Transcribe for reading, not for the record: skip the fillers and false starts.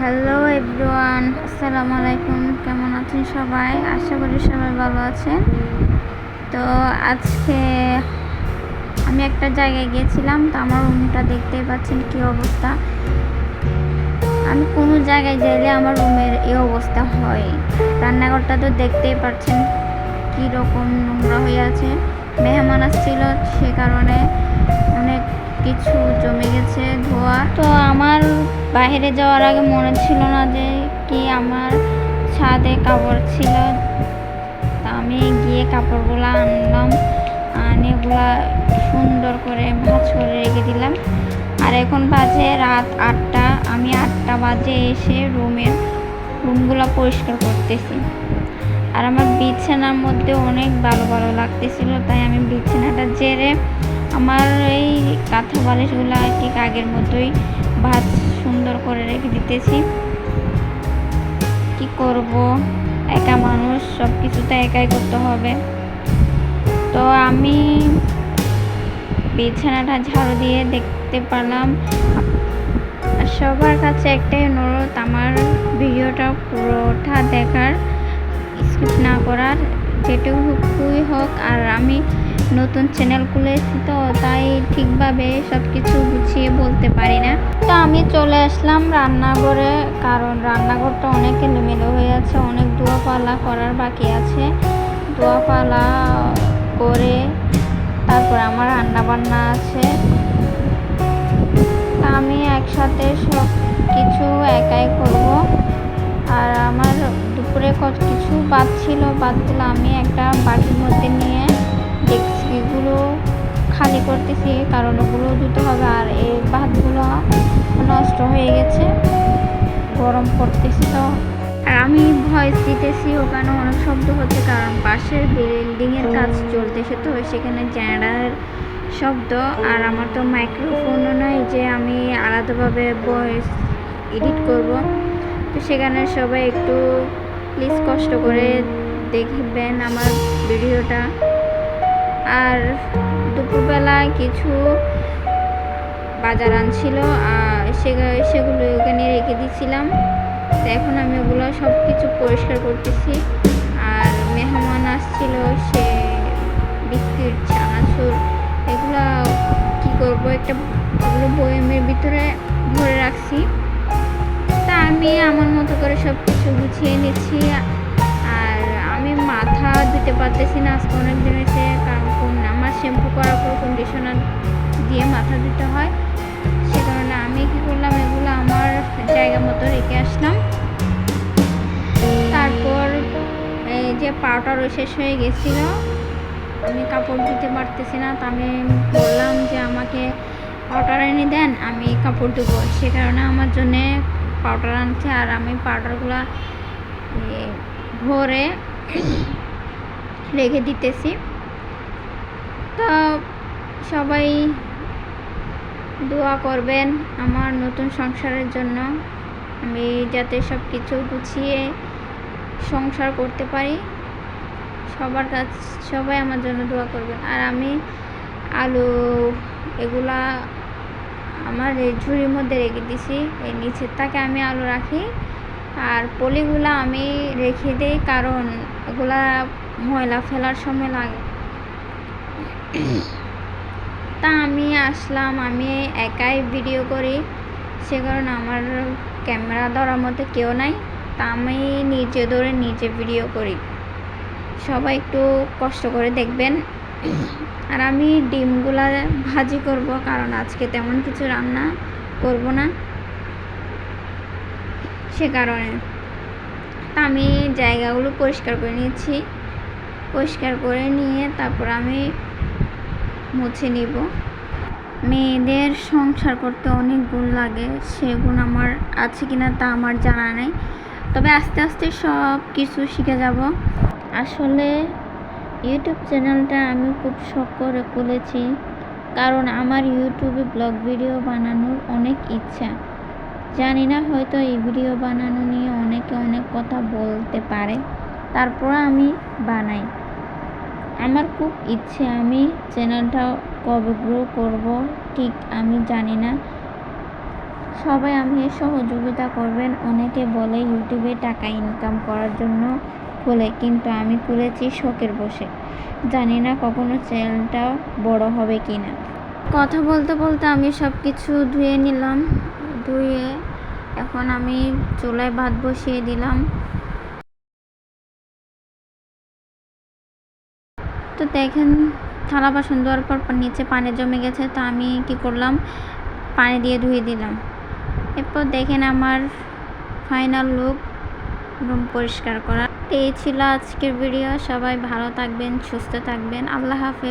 Hello everyone, আসসালামু আলাইকুম। কেমন আছেন সবাই? আশা করি সবাই ভালো আছেন। তো আজকে আমি একটা জায়গায় গিয়েছিলাম। তো আমার রুমটা দেখতেই পাচ্ছেন কি অবস্থা। আমি কোনো জায়গায় গেলে আমার রুমের এই অবস্থা হয়। রান্নাঘরটা তো দেখতেই পাচ্ছেন কি রকম নোংরা হয়ে আছে। মেহমান আসছিল, সে কারণে অনেক কিছু জমে গেছে ধোয়া। তো আমার বাইরে যাওয়ার আগে মনে ছিল না যে কি আমার ছাদে কাপড় ছিল। তা আমি গিয়ে কাপড়গুলো আনলাম, এগুলা সুন্দর করে ভাঁজ করে রেখে দিলাম। আর এখন বাজে রাত 8টা। আমি 8টা বাজে এসে রুমগুলো পরিষ্কার করতেছি। আর আমার বিছানার মধ্যে অনেক ভালো ভালো লাগতেছিল, তাই আমি বিছানাটা ঝেড়ে আমার এই কাঁথা বালিশগুলো ঠিক আগের মতোই ভাঁজ সুন্দর করে রেখে দিতেছি। কি করব, একা মানুষ, সব কিছু তো একাই করতে হবে। তো আমি বিছানাটা ঝাড়ু দিয়ে দেখতে পারলাম। সবার কাছে একটাই অনুরোধ, আমার ভিডিওটা পুরোটা দেখার, স্কিপ না করার, যেটুকুই হোক। আর আমি নতুন চ্যানেল খুলেছি, তো তাই ঠিকভাবে সব কিছু গুছিয়ে বলতে পারি না। তো আমি চলে আসলাম রান্নাঘরে, কারণ রান্নাঘরটা অনেক এলোমেলো হয়ে আছে, অনেক ধোয়াপালা করার বাকি আছে। ধোয়াপালা করে তারপর আমার রান্না বান্না আছে। আমি একসাথে সব কিছু একাই করব। আর আমার দুপুরে কত কিছু ভাত ছিল, ভাতগুলো আমি একটা বাটির মধ্যে নিয়ে ডেকচিগুলো খালি করতেছি, কারণ ওগুলো ধুতে হবে। আর এই ভাতগুলো নষ্ট হয়ে গেছে, গরম করতেছি। তো আর আমি ভয়েস দিতেছি, ওখানে অনেক শব্দ হচ্ছে, কারণ পাশের বিল্ডিংয়ের কাজ চলতেছে, তো সেখানে জেনারেটরের শব্দ। আর আমার তো মাইক্রোফোনও নয় যে আমি আলাদাভাবে ভয়েস এডিট করব। তো সেখানে সবাই একটু প্লিজ কষ্ট করে দেখবেন আমার ভিডিওটা। আর দুপুরবেলায় কিছু বাজার আনছিল, সেগুলো ওখানে রেখে দিয়েছিলাম। তো এখন আমি ওগুলো সব কিছু পরিষ্কার করতেছি। আর মেহমান আসছিল, সে বিস্কিট, চানাচুর, এগুলো কি করব, একটা ওগুলো বয়ামের ভিতরে ভরে রাখছি। তা আমি আমার মতো করে সব কিছু গুছিয়ে নিচ্ছি। আর আমি মাথা ধুতে পারতেছি না আজকে অনেক দিন হয়েছে, কারণ আমার শ্যাম্পু করার পর কন্ডিশনার দিয়ে মাথা ধুতে হয়। সে কারণে আমি কি করলাম, এগুলো আমার জায়গা মতো রেখে আসলাম। তারপর এই যে পাউডারও শেষ হয়ে গেছিল, আমি কাপড় ধুতে পারতেছি না। তো আমি বললাম যে আমাকে পাউডার এনে দেন, আমি কাপড় ধুবো। সে কারণে আমার জন্যে পাউডার আনছে। আর আমি পাউডারগুলো ভরে রেখে দিতেছি। তো সবাই দোয়া করবেন আমার নতুন সংসারের জন্য, আমি যাতে সব কিছু গুছিয়ে সংসার করতে পারি। সবাই আমার জন্য দোয়া করবেন। আর আমি আলু এগুলা আমার এই ঝুড়ির মধ্যে রেখে দিছি, এই নিচের তাকে আমি আলু রাখি। আর পলিগুলা আমি রেখে দিই, কারণ এগুলা ময়লা ফেলার সময় লাগে। তা আমি আসলাম, আমি একাই ভিডিও করি, সে কারণে আমার ক্যামেরা ধরার মধ্যে কেউ নাই। তা আমি নিজে ধরে নিজে ভিডিও করি, সবাই একটু কষ্ট করে দেখবেন। আর আমি ডিমগুলা ভাজি করব, কারণ আজকে তেমন কিছু রান্না করব না, সে কারণে। তা আমি জায়গাগুলো পরিষ্কার করে নিয়েছি, পরিষ্কার করে নিয়ে তারপর আমি মুছে নিব। মেয়েদের সংসার করতে অনেক গুণ লাগে, সে গুণ আমার আছে কিনা তা আমার জানা নেই, তবে আস্তে আস্তে সব কিছু শিখে যাব। আসলে ইউটিউব চ্যানেলটা আমি খুব শখ করে খুলেছি, কারণ আমার ইউটিউবে ব্লগ ভিডিও বানানোর অনেক ইচ্ছা। জানি না, হয়তো এই ভিডিও বানানো নিয়ে অনেকে অনেক কথা বলতে পারে, তারপর আমি বানাই। আমার খুব ইচ্ছে, আমি চ্যানেলটা কবে গ্রো করব ঠিক আমি জানি না। সবাই আমাকে সহযোগিতা করবেন। অনেকে বলে ইউটিউবে টাকা ইনকাম করার জন্য খুলে, কিন্তু আমি খুলেছি শখের বসে। জানি না কখনো চ্যানেলটা বড় হবে কি না। কথা বলতে বলতে আমি সব কিছু ধুয়ে নিলাম। ধুয়ে এখন আমি চুলায় ভাত বসিয়ে দিলাম। তো দেখেন থালা বাসন ধোয়ার পর নিচে পানি জমে গেছে, তো আমি কি করলাম, পানি দিয়ে ধুয়ে দিলাম। এরপর দেখেন আমার ফাইনাল লুক, রুম পরিষ্কার করা। এই ছিল আজকের ভিডিও। সবাই ভালো থাকবেন, সুস্থ থাকবেন। আল্লাহ হাফেজ।